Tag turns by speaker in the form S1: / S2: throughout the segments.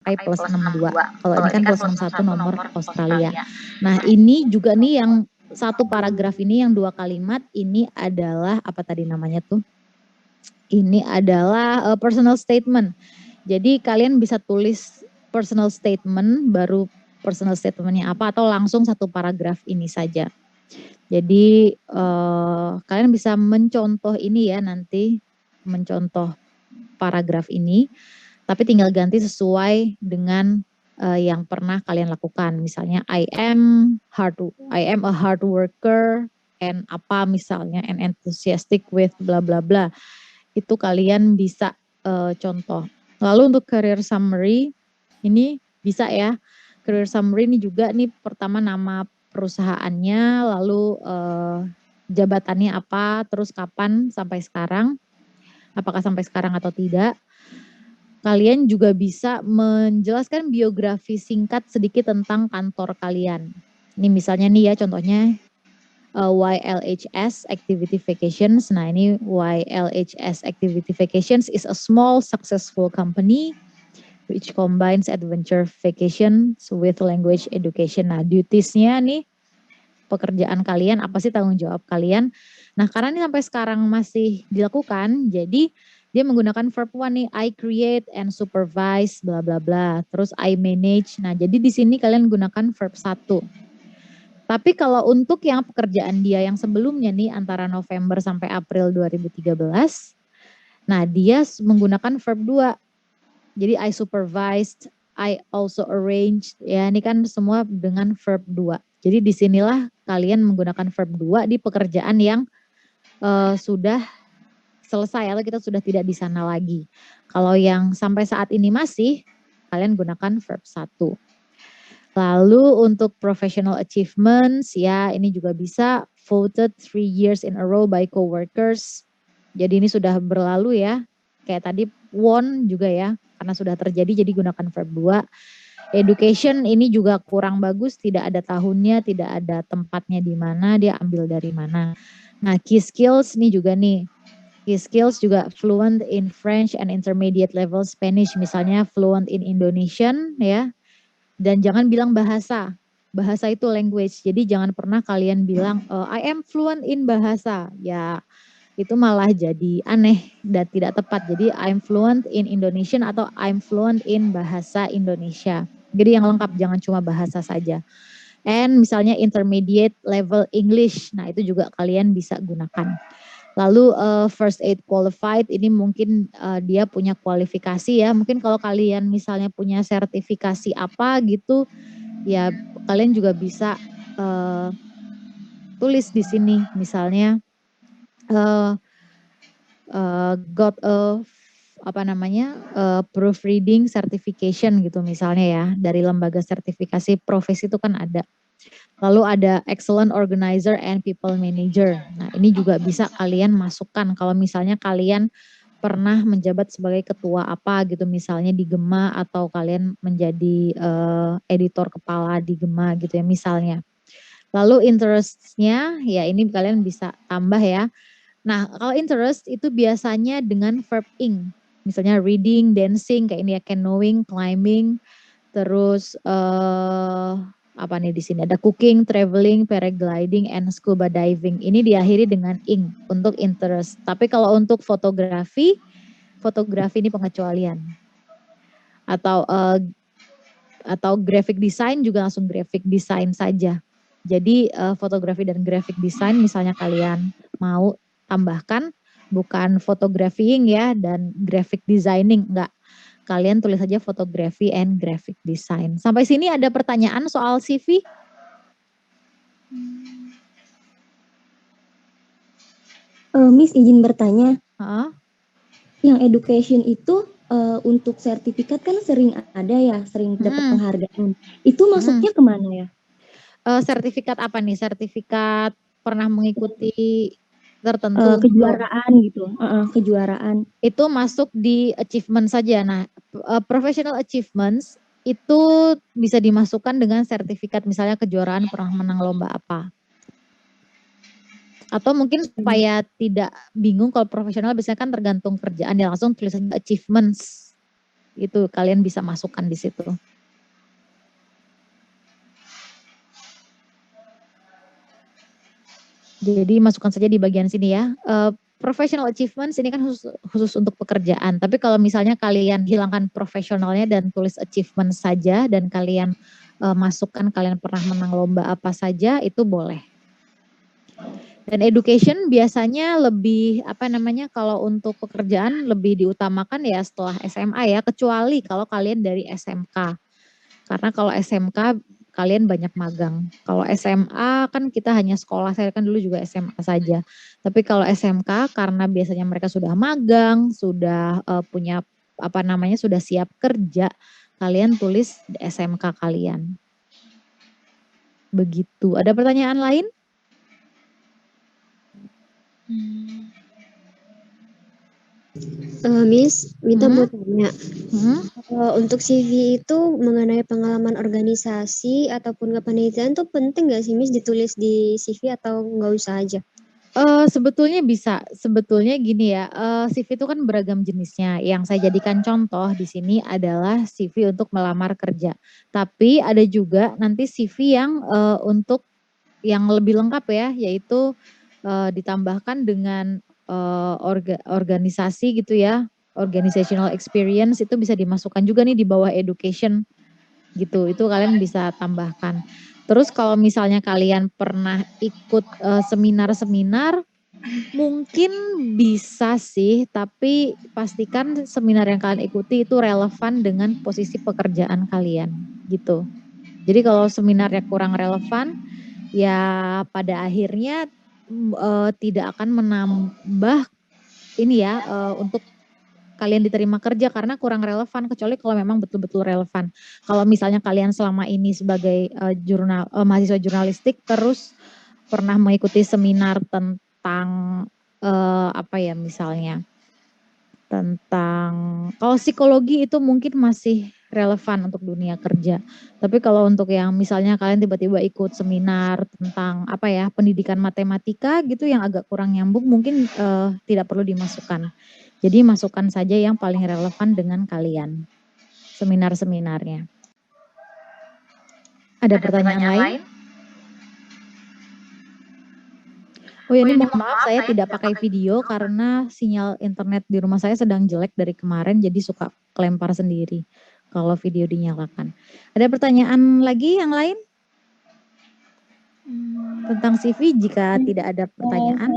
S1: sampai plus 62. Kalau ini kan plus 61 nomor Australia. Nah ini juga nih yang satu paragraf ini yang 2 kalimat ini adalah apa tadi namanya tuh? Ini adalah personal statement. Jadi kalian bisa tulis personal statement, baru personal statementnya apa, atau langsung satu paragraf ini saja. Jadi kalian bisa mencontoh ini ya nanti, mencontoh paragraf ini, tapi tinggal ganti sesuai dengan yang pernah kalian lakukan. Misalnya I am a hard worker and apa misalnya and enthusiastic with bla bla bla. Itu kalian bisa contoh. Lalu untuk career summary ini bisa ya. Career summary ini juga nih pertama nama perusahaannya, lalu jabatannya apa, terus kapan sampai sekarang, apakah sampai sekarang atau tidak. Kalian juga bisa menjelaskan biografi singkat sedikit tentang kantor kalian. Ini misalnya nih ya contohnya YLHS Activity Vacations. Nah ini YLHS Activity Vacations is a small successful company which combines adventure vacations with language education. Nah dutiesnya nih pekerjaan kalian, apa sih tanggung jawab kalian. Nah karena ini sampai sekarang masih dilakukan, jadi dia menggunakan verb one nih, I create and supervise bla bla bla. Terus I manage. Nah jadi di sini kalian gunakan verb 1. Tapi kalau untuk yang pekerjaan dia yang sebelumnya nih antara November sampai April 2013, nah dia menggunakan verb 2. Jadi I supervised, I also arranged, ya ini kan semua dengan verb 2. Jadi disinilah kalian menggunakan verb 2 di pekerjaan yang sudah selesai atau kita sudah tidak di sana lagi. Kalau yang sampai saat ini masih, kalian gunakan verb 1. Lalu untuk professional achievements ya ini juga bisa voted 3 years in a row by coworkers. Jadi ini sudah berlalu ya. Kayak tadi won juga ya karena sudah terjadi jadi gunakan verb 2. Education ini juga kurang bagus, tidak ada tahunnya, tidak ada tempatnya di mana, dia ambil dari mana. Nah, key skills nih juga nih. Key skills juga fluent in French and intermediate level Spanish, misalnya fluent in Indonesian ya. Dan jangan bilang bahasa. Bahasa itu language. Jadi jangan pernah kalian bilang I am fluent in bahasa. Ya itu malah jadi aneh dan tidak tepat. Jadi I'm fluent in Indonesian atau I'm fluent in bahasa Indonesia. Jadi yang lengkap jangan cuma bahasa saja. And misalnya intermediate level English. Nah itu juga kalian bisa gunakan. Lalu first aid qualified ini mungkin dia punya kualifikasi ya. Mungkin kalau kalian misalnya punya sertifikasi apa gitu, ya kalian juga bisa tulis di sini. Misalnya got a proofreading certification gitu misalnya ya dari lembaga sertifikasi profesi itu kan ada. Lalu ada excellent organizer and people manager. Nah ini juga bisa kalian masukkan kalau misalnya kalian pernah menjabat sebagai ketua apa gitu misalnya di Gema atau kalian menjadi editor kepala di Gema gitu ya misalnya. Lalu interestnya ya ini kalian bisa tambah ya. Nah kalau interest itu biasanya dengan verb ing. Misalnya reading, dancing kayak ini ya canoeing, climbing, terus apa nih di sini ada cooking, traveling, paragliding, and scuba diving. Ini diakhiri dengan ing untuk interest. Tapi kalau untuk fotografi ini pengecualian. Atau graphic design juga langsung graphic design saja. Jadi fotografi dan graphic design misalnya kalian mau tambahkan bukan photographing ya dan graphic designing enggak. Kalian tulis saja fotografi and graphic design. Sampai sini ada pertanyaan soal CV?
S2: Miss izin bertanya.
S1: Yang
S2: education itu untuk sertifikat kan sering ada ya, sering dapat penghargaan. Itu masuknya kemana ya?
S1: Sertifikat apa nih? Sertifikat pernah mengikuti tertentu
S2: kejuaraan gitu, kejuaraan.
S1: Itu masuk di achievement saja. Nah, professional achievements itu bisa dimasukkan dengan sertifikat misalnya kejuaraan pernah menang lomba apa. Atau mungkin supaya tidak bingung kalau profesional biasanya kan tergantung kerjaan ya langsung tulis achievements. Itu kalian bisa masukkan di situ. Jadi masukkan saja di bagian sini ya. Professional achievements ini kan khusus untuk pekerjaan. Tapi kalau misalnya kalian hilangkan profesionalnya dan tulis achievement saja dan kalian masukkan kalian pernah menang lomba apa saja, itu boleh. Dan education biasanya lebih kalau untuk pekerjaan lebih diutamakan ya setelah SMA ya, kecuali kalau kalian dari SMK. Karena kalau SMK kalian banyak magang. Kalau SMA kan kita hanya sekolah, saya kan dulu juga SMA saja. Tapi kalau SMK karena biasanya mereka sudah magang, sudah punya sudah siap kerja, kalian tulis di SMK kalian. Begitu. Ada pertanyaan lain?
S3: Miss, Mita mau tanya. Untuk CV itu mengenai pengalaman organisasi ataupun kepanitiaan tuh penting nggak sih Miss ditulis di CV atau nggak usah aja?
S1: Sebetulnya bisa. Sebetulnya gini ya, CV itu kan beragam jenisnya. Yang saya jadikan contoh di sini adalah CV untuk melamar kerja. Tapi ada juga nanti CV yang untuk yang lebih lengkap ya, yaitu ditambahkan dengan organisasi gitu ya, organizational experience itu bisa dimasukkan juga nih di bawah education gitu. Itu kalian bisa tambahkan. Terus kalau misalnya kalian pernah ikut seminar-seminar, mungkin bisa sih, tapi pastikan seminar yang kalian ikuti itu relevan dengan posisi pekerjaan kalian gitu. Jadi kalau seminarnya kurang relevan, ya pada akhirnya tidak akan menambah ini ya untuk kalian diterima kerja karena kurang relevan, kecuali kalau memang betul-betul relevan. Kalau misalnya kalian selama ini sebagai mahasiswa jurnalistik terus pernah mengikuti seminar tentang misalnya tentang kalau psikologi itu mungkin masih relevan untuk dunia kerja. Tapi kalau untuk yang misalnya kalian tiba-tiba ikut seminar tentang pendidikan matematika gitu yang agak kurang nyambung, mungkin tidak perlu dimasukkan. Jadi masukkan saja yang paling relevan dengan kalian, seminar-seminarnya. Ada pertanyaan lain? Oh ya, ini mohon maaf saya tidak pakai video karena sinyal internet di rumah saya sedang jelek dari kemarin, jadi suka kelempar sendiri kalau video dinyalakan. Ada pertanyaan lagi yang lain? Tentang CV jika tidak ada pertanyaan.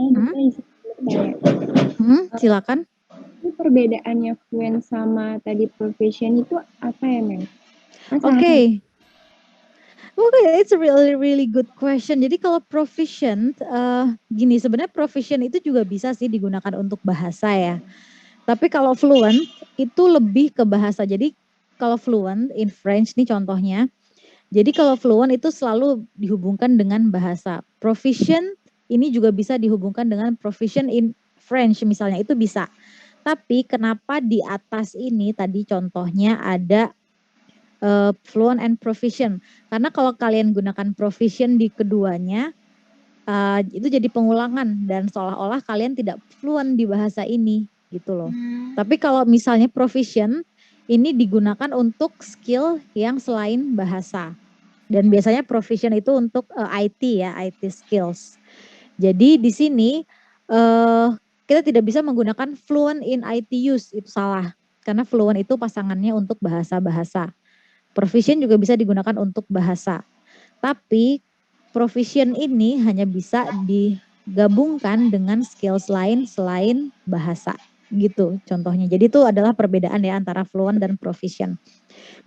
S1: Silakan.
S4: Perbedaannya fluent sama tadi proficient itu apa ya, Mem?
S1: Oke, it's a really good question. Jadi kalau proficient, gini sebenarnya proficient itu juga bisa sih digunakan untuk bahasa ya. Tapi kalau fluent itu lebih ke bahasa. Jadi kalau fluent in French nih contohnya. Jadi kalau fluent itu selalu dihubungkan dengan bahasa. Proficient ini juga bisa dihubungkan dengan proficient in French misalnya, itu bisa. Tapi kenapa di atas ini tadi contohnya ada fluent and proficient? Karena kalau kalian gunakan proficient di keduanya, itu jadi pengulangan dan seolah-olah kalian tidak fluent di bahasa ini gitu loh. Tapi kalau misalnya proficient, ini digunakan untuk skill yang selain bahasa. Dan biasanya proficient itu untuk IT ya, IT skills. Jadi di sini kita tidak bisa menggunakan fluent in IT use, itu salah. Karena fluent itu pasangannya untuk bahasa-bahasa. Proficient juga bisa digunakan untuk bahasa. Tapi proficient ini hanya bisa digabungkan dengan skills lain selain bahasa gitu contohnya. Jadi itu adalah perbedaan ya antara fluent dan proficient.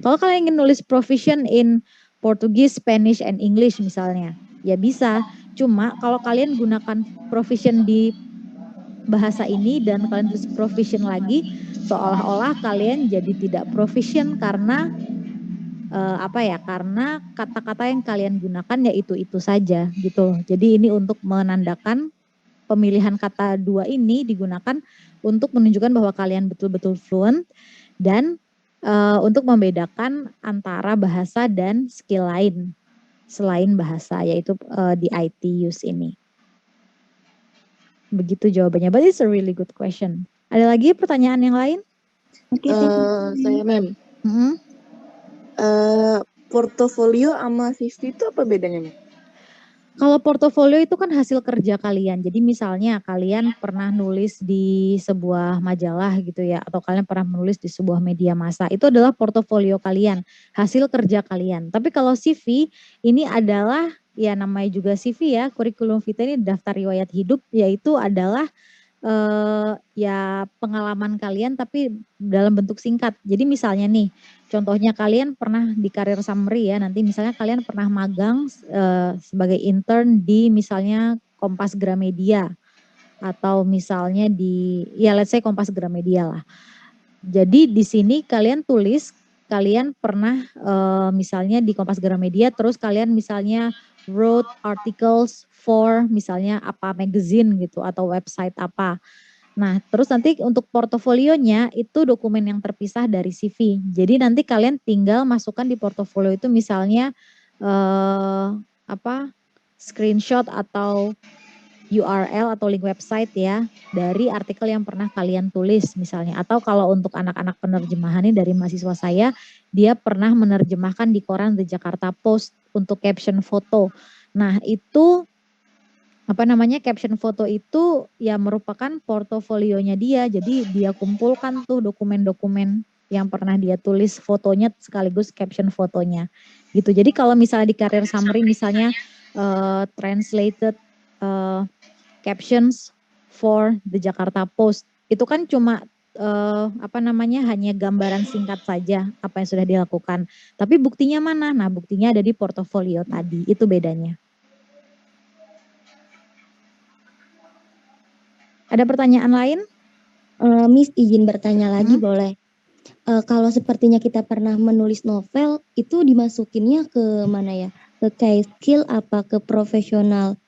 S1: Kalau kalian ingin nulis proficient in Portugis, Spanish, and English misalnya, ya bisa. Cuma kalau kalian gunakan proficient di bahasa ini dan kalian tulis proficient lagi, seolah-olah kalian jadi tidak proficient karena karena kata-kata yang kalian gunakan ya itu saja gitu. Jadi ini untuk menandakan pemilihan kata dua ini digunakan untuk menunjukkan bahwa kalian betul-betul fluent dan untuk membedakan antara bahasa dan skill lain selain bahasa, yaitu di IT use ini. Begitu jawabannya, but it's a really good question. Ada lagi pertanyaan yang lain?
S4: Oke, thank you.
S5: Saya Mem. Portofolio sama CV itu apa bedanya, Mem?
S1: Kalau portofolio itu kan hasil kerja kalian. Jadi misalnya kalian pernah nulis di sebuah majalah gitu ya, atau kalian pernah menulis di sebuah media massa. Itu adalah portofolio kalian, hasil kerja kalian. Tapi kalau CV ini adalah ya namanya juga CV ya, kurikulum vitae ini daftar riwayat hidup, yaitu adalah ya pengalaman kalian tapi dalam bentuk singkat. Jadi misalnya nih, contohnya kalian pernah di career summary ya, nanti misalnya kalian pernah magang sebagai intern di misalnya Kompas Gramedia atau misalnya di ya let's say Kompas Gramedia lah. Jadi di sini kalian tulis kalian pernah misalnya di Kompas Gramedia, terus kalian misalnya wrote articles for misalnya apa magazine gitu atau website apa. Nah, terus nanti untuk portofolionya itu dokumen yang terpisah dari CV. Jadi nanti kalian tinggal masukkan di portofolio itu misalnya screenshot atau URL atau link website ya dari artikel yang pernah kalian tulis misalnya. Atau kalau untuk anak-anak penerjemahan ini dari mahasiswa saya, dia pernah menerjemahkan di koran The Jakarta Post untuk caption foto. Nah, itu caption foto itu ya merupakan portofolionya dia. Jadi dia kumpulkan tuh dokumen-dokumen yang pernah dia tulis, fotonya sekaligus caption fotonya gitu. Jadi kalau misalnya di career summary misalnya translated captions for The Jakarta Post, itu kan cuma hanya gambaran singkat saja apa yang sudah dilakukan. Tapi buktinya mana? Nah, buktinya ada di portofolio tadi. Itu bedanya. Ada pertanyaan lain?
S2: Miss izin bertanya lagi boleh? Kalau sepertinya kita pernah menulis novel, itu dimasukinnya ke mana ya? Ke kayak skill apa ke profesional?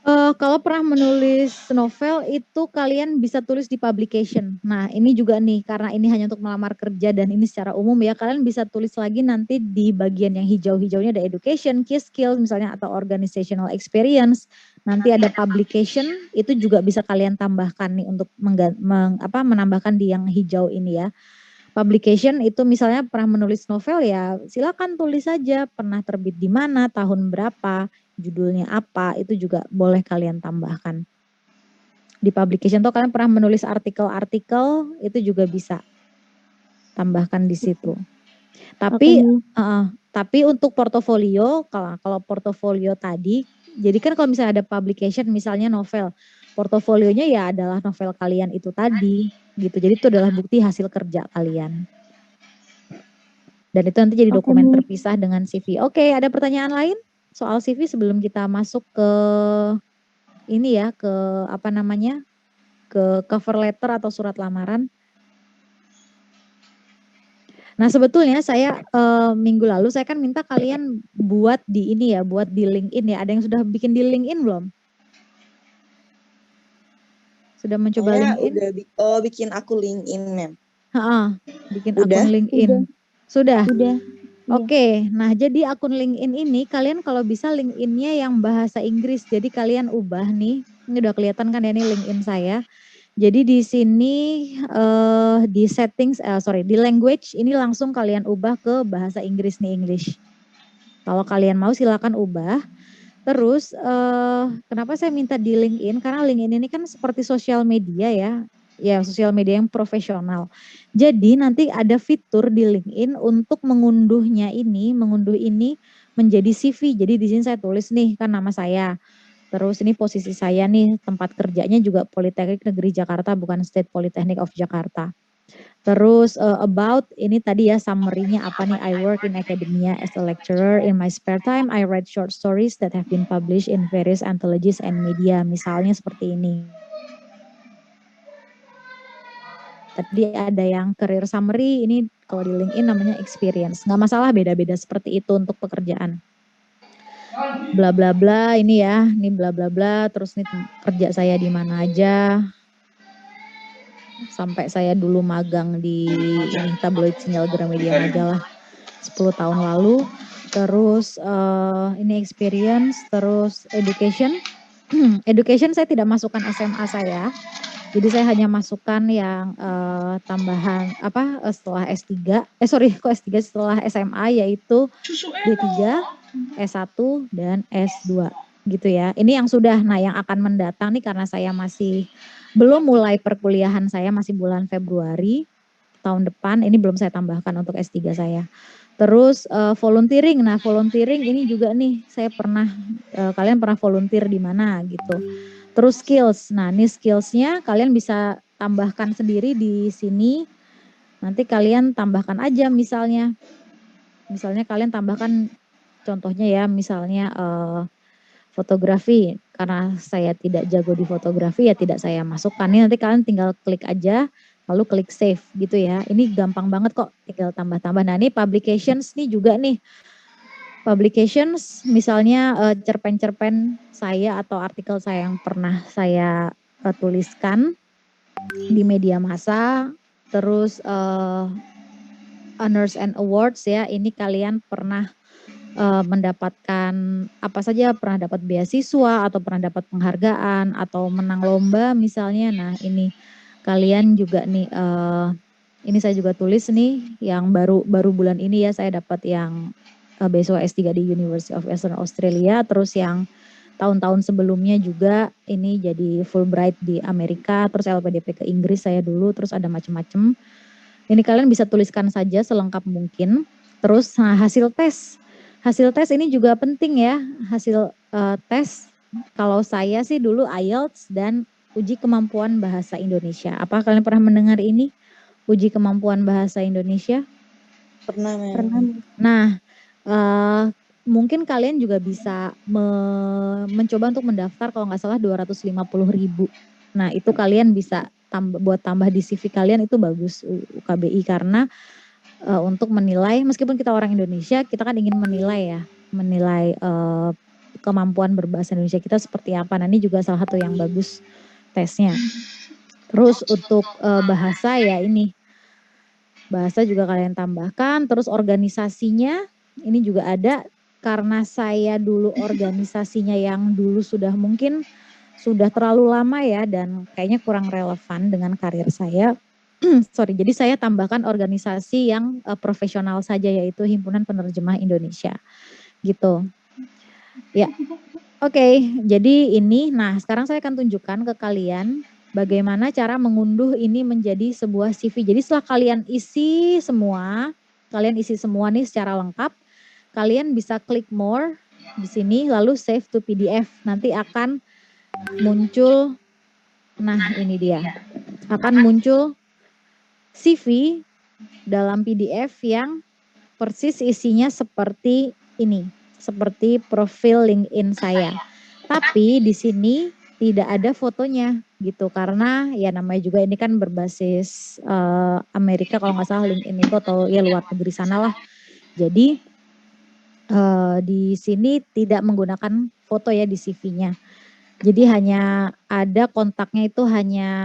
S1: Kalau pernah menulis novel itu kalian bisa tulis di publication. Nah ini juga nih karena ini hanya untuk melamar kerja dan ini secara umum ya, kalian bisa tulis lagi nanti di bagian yang hijau-hijaunya ada education, key skills misalnya atau organizational experience. Nanti ada publication, itu juga bisa kalian tambahkan nih untuk menambahkan di yang hijau ini ya. Publication itu misalnya pernah menulis novel ya silakan tulis saja pernah terbit di mana, tahun berapa, judulnya apa, itu juga boleh kalian tambahkan. Di publication tuh kalian pernah menulis artikel-artikel, itu juga bisa tambahkan di situ. Tapi tapi untuk portofolio, kalau portofolio tadi, jadi kan kalau misalnya ada publication misalnya novel, portofolionya ya adalah novel kalian itu tadi gitu. Jadi itu adalah bukti hasil kerja kalian. Dan itu nanti jadi dokumen terpisah dengan CV. Oke, ada pertanyaan lain soal CV sebelum kita masuk ke ini ya, ke ke cover letter atau surat lamaran. Nah sebetulnya saya minggu lalu saya kan minta kalian buat di ini ya, buat di LinkedIn ya. Ada yang sudah bikin di LinkedIn belum? Sudah mencoba LinkedIn?
S5: Udah bikin akun LinkedIn, Mem.
S1: Bikin akun LinkedIn. Sudah?
S2: Sudah.
S1: Oke, nah jadi akun LinkedIn ini kalian kalau bisa LinkedIn-nya yang bahasa Inggris. Jadi kalian ubah nih, ini udah kelihatan kan ya ini LinkedIn saya. Jadi di sini di settings, di language ini langsung kalian ubah ke bahasa Inggris nih, English. Kalau kalian mau silakan ubah. Terus kenapa saya minta di LinkedIn? Karena LinkedIn ini kan seperti sosial media ya sosial media yang profesional. Jadi nanti ada fitur di LinkedIn untuk mengunduh ini menjadi CV. Jadi di sini saya tulis nih kan nama saya. Terus ini posisi saya nih, tempat kerjanya juga Politeknik Negeri Jakarta, bukan State Polytechnic of Jakarta. Terus about ini tadi ya summary-nya apa nih, I work in academia as a lecturer. In my spare time I write short stories that have been published in various anthologies and media. Misalnya seperti ini. Tadi ada yang career summary, ini kalau di LinkedIn namanya experience. Nggak masalah beda-beda seperti itu untuk pekerjaan. Bla bla bla ini ya, ini bla bla bla, terus nih kerja saya di mana aja. Sampai saya dulu magang di ini tabloid Sinyal Gramedia Majalah 10 tahun lalu. Terus ini experience, terus education. Education saya tidak masukkan SMA saya. Jadi saya hanya masukkan yang tambahan setelah S3, kok S3, setelah SMA, yaitu D3, S1 dan S2 gitu ya. Ini yang sudah, nah yang akan mendatang nih karena saya masih belum mulai perkuliahan, saya masih bulan Februari tahun depan, ini belum saya tambahkan untuk S3 saya. Terus volunteering, nah volunteering ini juga nih saya pernah, kalian pernah volunteer di mana gitu. Terus skills, nah ini skillsnya kalian bisa tambahkan sendiri di sini, nanti kalian tambahkan aja misalnya kalian tambahkan contohnya ya, misalnya fotografi, karena saya tidak jago di fotografi ya tidak saya masukkan. Ini nanti kalian tinggal klik aja, lalu klik save gitu ya. Ini gampang banget kok, tinggal tambah-tambah. Nah ini publications nih juga nih. Publications misalnya cerpen-cerpen saya atau artikel saya yang pernah saya tuliskan di media massa, terus honors and awards ya, ini kalian pernah mendapatkan apa saja, pernah dapat beasiswa atau pernah dapat penghargaan atau menang lomba misalnya. Nah ini kalian juga nih, ini saya juga tulis nih yang baru bulan ini ya, saya dapat yang beasiswa S3 di University of Western Australia, terus yang tahun-tahun sebelumnya juga ini jadi Fulbright di Amerika, terus LPDP ke Inggris saya dulu, terus ada macam-macam. Ini kalian bisa tuliskan saja selengkap mungkin. Terus nah, hasil tes ini juga penting ya, hasil tes. Kalau saya sih dulu IELTS dan uji kemampuan bahasa Indonesia. Apa kalian pernah mendengar ini? Uji kemampuan bahasa Indonesia?
S5: Pernah, Mem.
S2: Pernah.
S1: Nah, mungkin kalian juga bisa mencoba untuk mendaftar, kalau nggak salah 250.000. Nah, itu kalian bisa buat tambah di CV kalian, itu bagus UKBI, karena untuk menilai, meskipun kita orang Indonesia, kita kan ingin menilai kemampuan berbahasa Indonesia kita seperti apa. Nah, ini juga salah satu yang bagus tesnya. Terus untuk bahasa ya ini, bahasa juga kalian tambahkan. Terus organisasinya ini juga ada, karena saya dulu organisasinya yang dulu mungkin sudah terlalu lama ya, dan kayaknya kurang relevan dengan karir saya. Sorry, jadi saya tambahkan organisasi yang profesional saja, yaitu Himpunan Penerjemah Indonesia gitu ya. Oke, jadi ini, nah sekarang saya akan tunjukkan ke kalian bagaimana cara mengunduh ini menjadi sebuah CV. Jadi setelah kalian isi semua nih secara lengkap, kalian bisa klik more di sini, lalu save to PDF. Nanti akan muncul, nah ini dia, akan muncul CV dalam PDF yang persis isinya seperti ini, seperti profil LinkedIn saya. Tapi di sini tidak ada fotonya gitu, karena ya namanya juga ini kan berbasis Amerika kalau nggak salah LinkedIn itu, atau ya luar negeri sana lah. Jadi di sini tidak menggunakan foto ya di CV-nya. Jadi hanya ada kontaknya, itu hanya